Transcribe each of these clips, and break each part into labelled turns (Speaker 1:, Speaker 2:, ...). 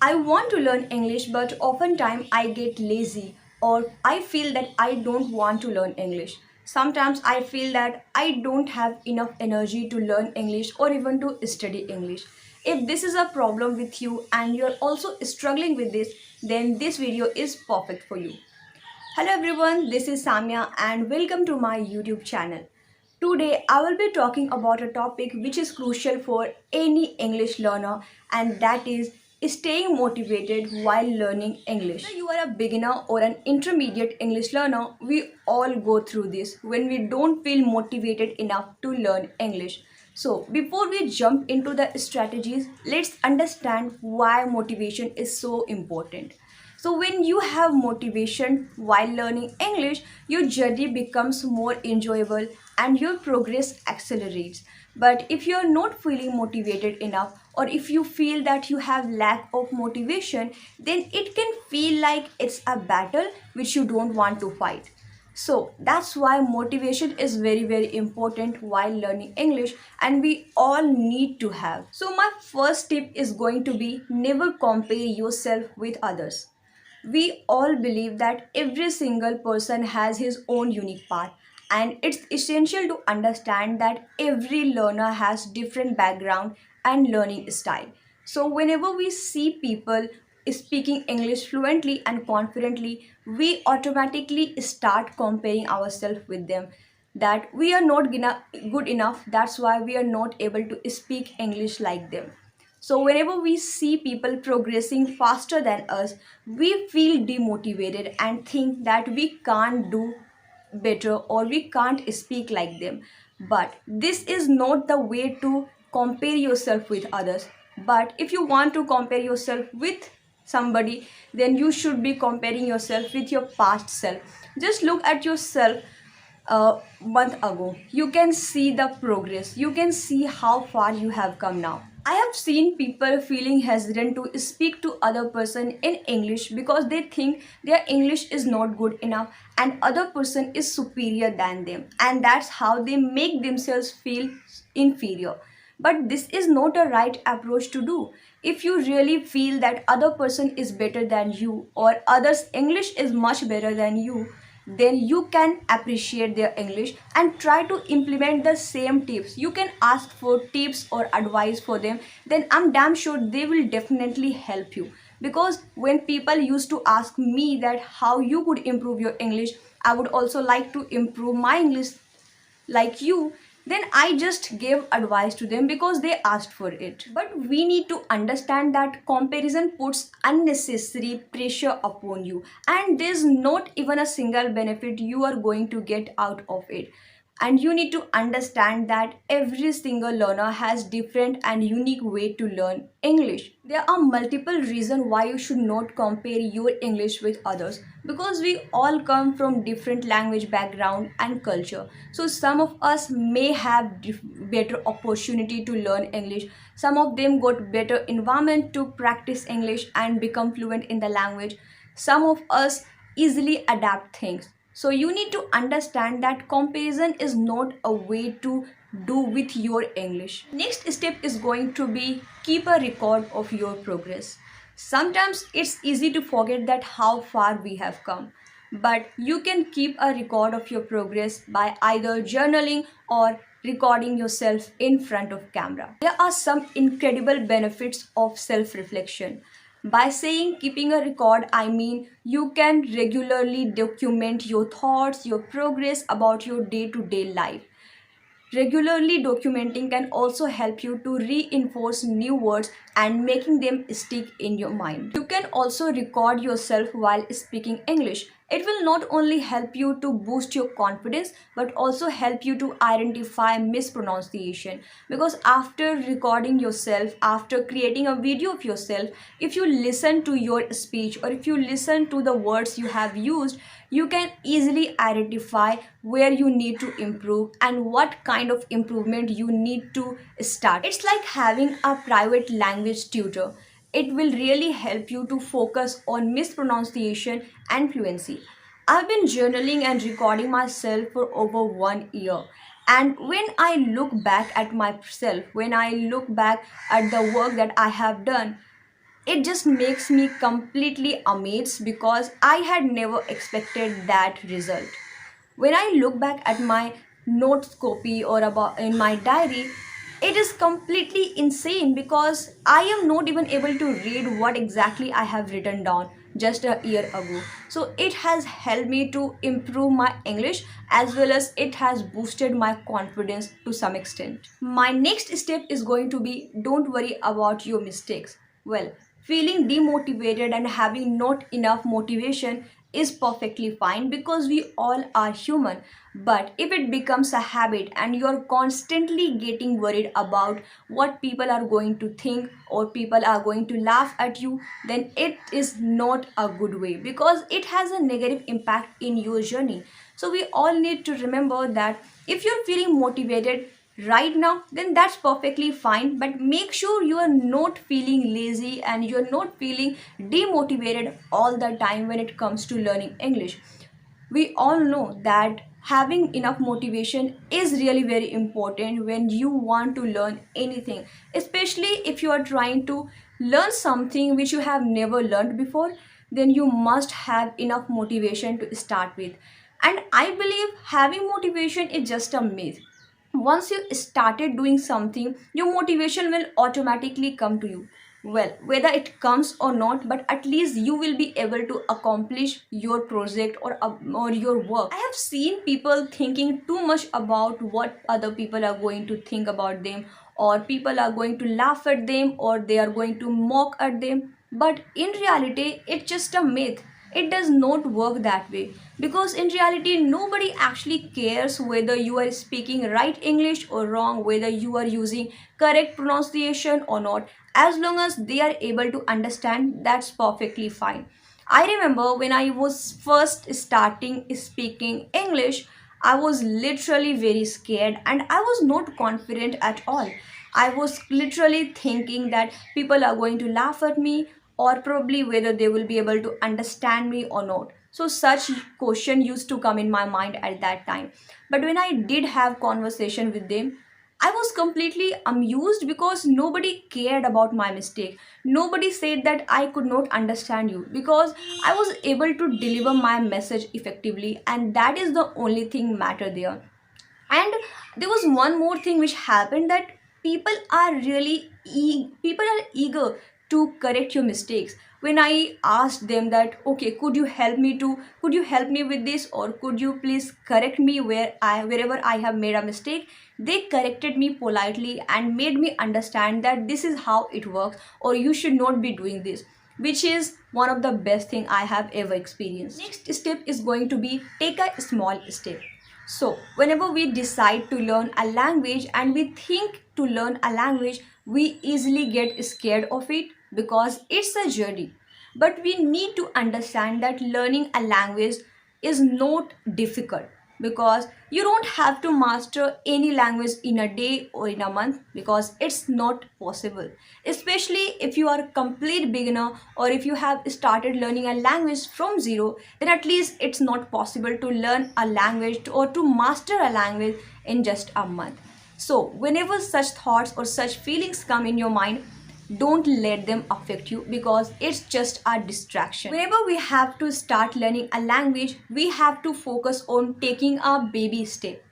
Speaker 1: I want to learn English, but oftentimes I get lazy or I feel that I don't want to learn English. Sometimes I feel that I don't have enough energy to learn English or even to study English. If this is a problem with you and you're also struggling with this, then this video is perfect for you. Hello everyone, this is Samiya and welcome to my YouTube channel. Today I will be talking about a topic which is crucial for any English learner, and that is staying motivated while learning English. Whether you are a beginner or an intermediate English learner, we all go through this when we don't feel motivated enough to learn English. So before we jump into the strategies, let's understand why motivation is so important. So when you have motivation while learning English, your journey becomes more enjoyable and your progress accelerates. But if you are not feeling motivated enough, or if you feel that you have lack of motivation, then it can feel like it's a battle which you don't want to fight. So that's why motivation is very important while learning English, and we all need to have. So my first tip is going to be never compare yourself with others. We all believe that every single person has his own unique path, and it's essential to understand that every learner has different background and learning style. So whenever we see people speaking English fluently and confidently, we automatically start comparing ourselves with them, that we are not good enough, that's why we are not able to speak English like them. So whenever we see people progressing faster than us, we feel demotivated and think that we can't do better or we can't speak like them. But this is not the way to compare yourself with others. But if you want to compare yourself with somebody, then you should be comparing yourself with your past self. Just look at yourself a month ago. You can see the progress, you can see how far you have come now. I have seen people feeling hesitant to speak to other person in English because they think their English is not good enough and other person is superior than them, and that's how they make themselves feel inferior. But this is not a right approach to do. If you really feel that other person is better than you or others English is much better than you, then you can appreciate their English and try to implement the same tips. You can ask for tips or advice for them, then I'm damn sure they will definitely help you. Because when people used to ask me that how you could improve your English, I would also like to improve my English like you, then I just gave advice to them because they asked for it. But we need to understand that comparison puts unnecessary pressure upon you, and there's not even a single benefit you are going to get out of it. And you need to understand that every single learner has different and unique way to learn English. There are multiple reasons why you should not compare your English with others, because we all come from different language background and culture. So some of us may have better opportunity to learn English. Some of them got better environment to practice English and become fluent in the language. Some of us easily adapt things. So you need to understand that comparison is not a way to do with your English. Next step is going to be keep a record of your progress. Sometimes it's easy to forget that how far we have come, but you can keep a record of your progress by either journaling or recording yourself in front of camera. There are some incredible benefits of self-reflection. By saying keeping a record, I mean you can regularly document your thoughts, your progress about your day-to-day life. Regularly documenting can also help you to reinforce new words and making them stick in your mind. You can also record yourself while speaking English. It will not only help you to boost your confidence but also help you to identify mispronunciation. Because after recording yourself, after creating a video of yourself, if you listen to your speech or if you listen to the words you have used, you can easily identify where you need to improve and what kind of improvement you need to start. It's like having a private language tutor. It will really help you to focus on mispronunciation and fluency. I've been journaling and recording myself for over 1 year. And when I look back at myself, when I look back at the work that I have done, it just makes me completely amazed because I had never expected that result. When I look back at my notes copy or about in my diary, it is completely insane because I am not even able to read what exactly I have written down just a year ago. So it has helped me to improve my English as well as it has boosted my confidence to some extent. My next step is going to be don't worry about your mistakes. Well, feeling demotivated and having not enough motivation is perfectly fine because we all are human. But if it becomes a habit and you're constantly getting worried about what people are going to think or people are going to laugh at you, then it is not a good way because it has a negative impact in your journey. So we all need to remember that if you're feeling motivated right now, then that's perfectly fine, but make sure you are not feeling lazy and you're not feeling demotivated all the time when it comes to learning English. We all know that having enough motivation is really very important when you want to learn anything, especially if you are trying to learn something which you have never learned before. Then you must have enough motivation to start with. And I believe having motivation is just a myth. Once you started doing something, your motivation will automatically come to you. Well, whether it comes or not, but at least you will be able to accomplish your project or your work. I have seen people thinking too much about what other people are going to think about them, or people are going to laugh at them, or they are going to mock at them. But in reality, it's just a myth. It does not work that way because in reality nobody actually cares whether you are speaking right English or wrong, whether you are using correct pronunciation or not. As long as they are able to understand, that's perfectly fine. I remember when I was first starting speaking English, I was literally very scared and I was not confident at all. I was literally thinking that people are going to laugh at me, or probably whether they will be able to understand me or not. So such question used to come in my mind at that time. But when I did have conversation with them, I was completely amused because nobody cared about my mistake. Nobody said that I could not understand you because I was able to deliver my message effectively, and that is the only thing matter there. And there was one more thing which happened, that people are eager to correct your mistakes. When I asked them that, okay, could you help me with this, or could you please correct me wherever I have made a mistake, they corrected me politely and made me understand that this is how it works, or you should not be doing this, which is one of the best thing I have ever experienced. Next step is going to be take a small step. So, whenever we decide to learn a language and we think to learn a language, we easily get scared of it because it's a journey. But we need to understand that learning a language is not difficult, because you don't have to master any language in a day or in a month, because it's not possible. Especially if you are a complete beginner, or if you have started learning a language from zero, then at least it's not possible to learn a language or to master a language in just a month. So whenever such thoughts or such feelings come in your mind, don't let them affect you, because it's just a distraction. Whenever we have to start learning a language, we have to focus on taking a baby step.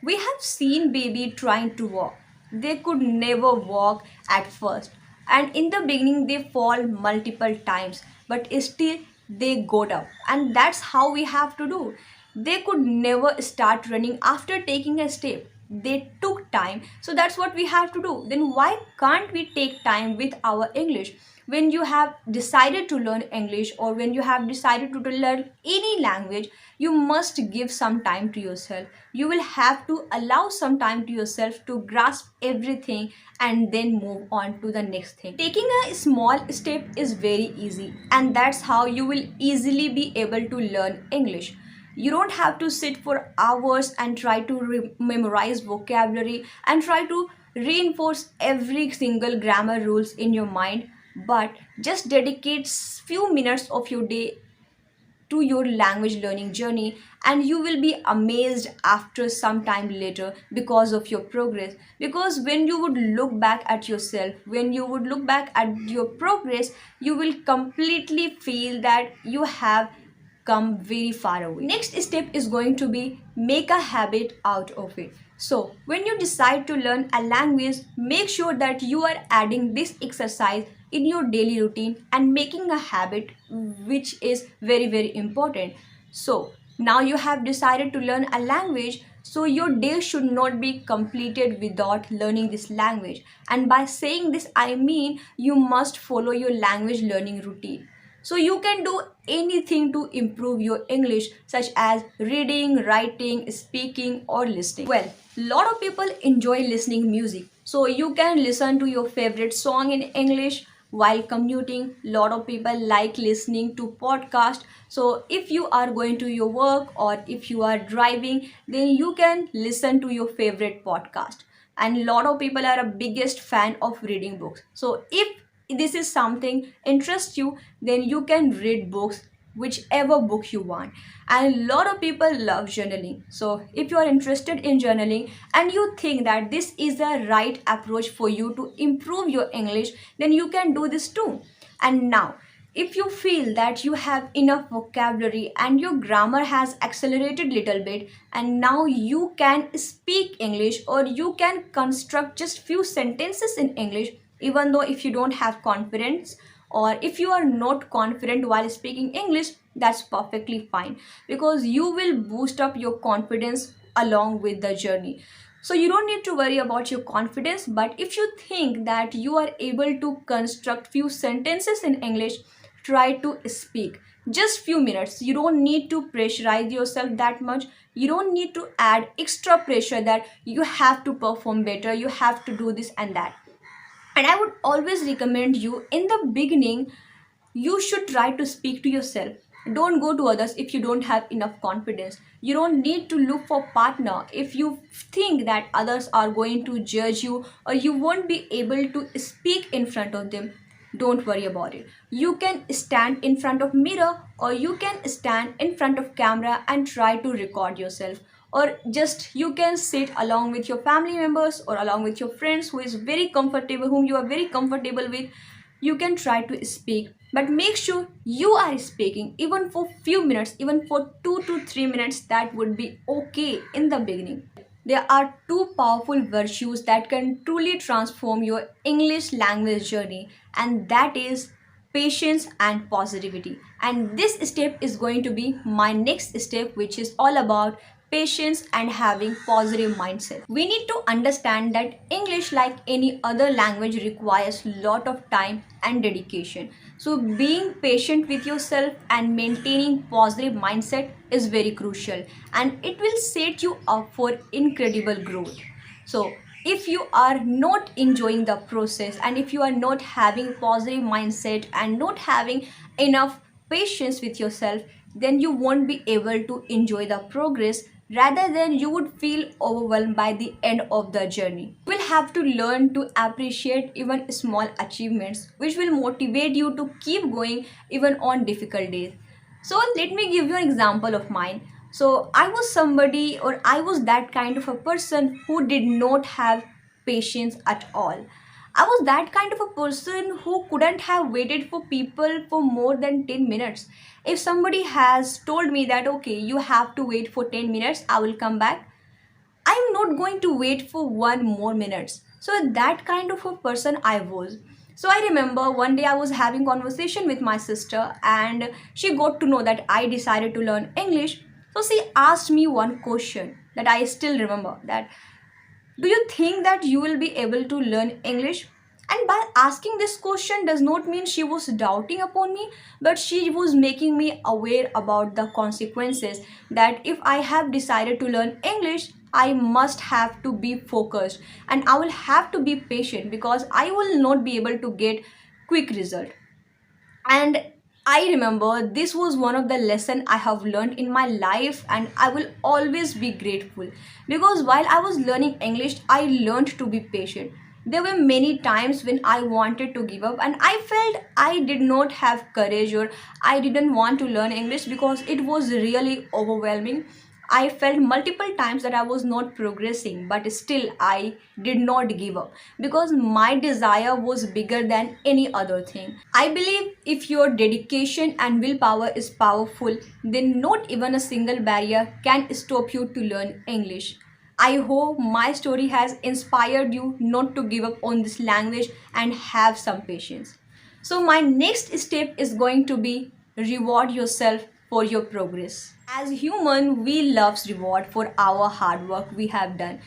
Speaker 1: We have seen baby trying to walk. They could never walk at first, and in the beginning they fall multiple times, but still they got up, and that's how we have to do. They could never start running after taking a step. They took time, so that's what we have to do. Then why can't we take time with our English? When you have decided to learn English, or when you have decided to learn any language, you must give some time to yourself. You will have to allow some time to yourself to grasp everything and then move on to the next thing. Taking a small step is very easy, and that's how you will easily be able to learn English. You don't have to sit for hours and try to memorize vocabulary and try to reinforce every single grammar rules in your mind, but just dedicate few minutes of your day to your language learning journey, and you will be amazed after some time later because of your progress. Because when you would look back at yourself, when you would look back at your progress, you will completely feel that you have come very far away. Next step is going to be make a habit out of it. So when you decide to learn a language, make sure that you are adding this exercise in your daily routine and making a habit, which is very important. So now you have decided to learn a language, so your day should not be completed without learning this language. And by saying this, I mean you must follow your language learning routine. So you can do anything to improve your English, such as reading, writing, speaking, or listening. Well, lot of people enjoy listening music. So you can listen to your favorite song in English while commuting. Lot of people like listening to podcast. So if you are going to your work or if you are driving, then you can listen to your favorite podcast. And lot of people are a biggest fan of reading books. So if this is something interests you, then you can read books, whichever book you want. And a lot of people love journaling. So if you are interested in journaling and you think that this is the right approach for you to improve your English, then you can do this too. And now if you feel that you have enough vocabulary and your grammar has accelerated little bit, and now you can speak English or you can construct just few sentences in English, even though if you don't have confidence or if you are not confident while speaking English, that's perfectly fine, because you will boost up your confidence along with the journey. So you don't need to worry about your confidence. But if you think that you are able to construct few sentences in English, try to speak just few minutes. You don't need to pressurize yourself that much. You don't need to add extra pressure that you have to perform better, you have to do this and that. And I would always recommend you, in the beginning, you should try to speak to yourself. Don't go to others if you don't have enough confidence. You don't need to look for partner if you think that others are going to judge you or you won't be able to speak in front of them. Don't worry about it. You can stand in front of mirror or you can stand in front of camera and try to record yourself, or just you can sit along with your family members or along with your friends who is very comfortable, whom you are very comfortable with. You can try to speak, but make sure you are speaking even for few minutes, even for 2 to 3 minutes. That would be okay in the beginning. There are two powerful virtues that can truly transform your English language journey, and that is patience and positivity. And this step is going to be my next step, which is all about patience and having positive mindset. We need to understand that English, like any other language, requires lot of time and dedication. So being patient with yourself and maintaining positive mindset is very crucial, and it will set you up for incredible growth. So if you are not enjoying the process and if you are not having positive mindset and not having enough patience with yourself, then you won't be able to enjoy the progress. Rather than you would feel overwhelmed by the end of the journey. You will have to learn to appreciate even small achievements, which will motivate you to keep going even on difficult days. So let me give you an example of mine. So I was somebody, or I was that kind of a person who did not have patience at all. I was that kind of a person who couldn't have waited for people for more than 10 minutes. If somebody has told me that, okay, you have to wait for 10 minutes, I will come back, I'm not going to wait for one more minutes. So that kind of a person I was. So I remember one day I was having conversation with my sister and she got to know that I decided to learn English. So she asked me one question that I still remember, that do you think that you will be able to learn English? And by asking this question does not mean she was doubting upon me, but she was making me aware about the consequences, that if I have decided to learn English, I must have to be focused and I will have to be patient, because I will not be able to get quick result. And I remember this was one of the lesson I have learned in my life, and I will always be grateful, because while I was learning English, I learned to be patient. There were many times when I wanted to give up and I felt I did not have courage or I didn't want to learn English because it was really overwhelming. I felt multiple times that I was not progressing, but still I did not give up because my desire was bigger than any other thing. I believe if your dedication and willpower is powerful, then not even a single barrier can stop you to learn English. I hope my story has inspired you not to give up on this language and have some patience. So, my next step is going to be reward yourself for your progress. As human, we love reward for our hard work we have done.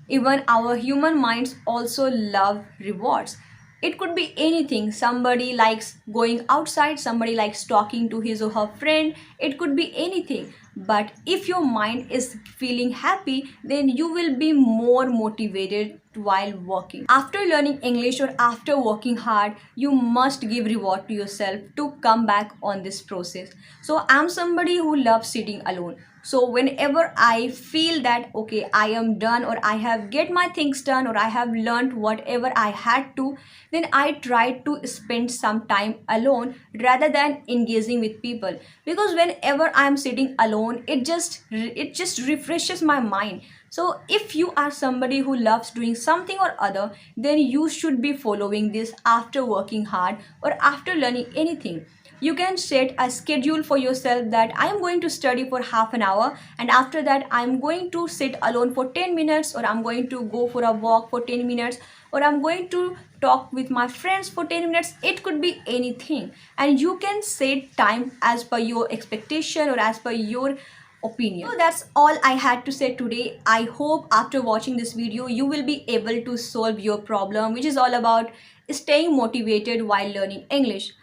Speaker 1: Even our human minds also love rewards. It could be anything. Somebody likes going outside, somebody likes talking to his or her friend. It could be anything. But if your mind is feeling happy, then you will be more motivated while working. After learning English or after working hard, you must give reward to yourself to come back on this process. So I'm somebody who loves sitting alone. So whenever I feel that okay, I am done or I have get my things done or I have learned whatever I had to, then I try to spend some time alone rather than engaging with people, because whenever I am sitting alone, it just refreshes my mind. So if you are somebody who loves doing something or other, then you should be following this after working hard or after learning anything. You can set a schedule for yourself that I am going to study for half an hour, and after that I am going to sit alone for 10 minutes, or I'm going to go for a walk for 10 minutes, or I'm going to talk with my friends for 10 minutes. It could be anything, and you can set time as per your expectation or as per your opinion. So that's all I had to say today. I hope after watching this video you will be able to solve your problem, which is all about staying motivated while learning English.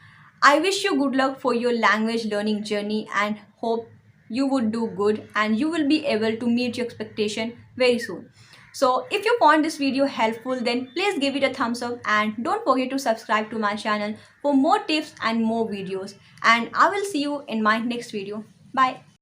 Speaker 1: I wish you good luck for your language learning journey and hope you would do good and you will be able to meet your expectation very soon. So if you found this video helpful, then please give it a thumbs up and don't forget to subscribe to my channel for more tips and more videos. And I will see you in my next video. Bye.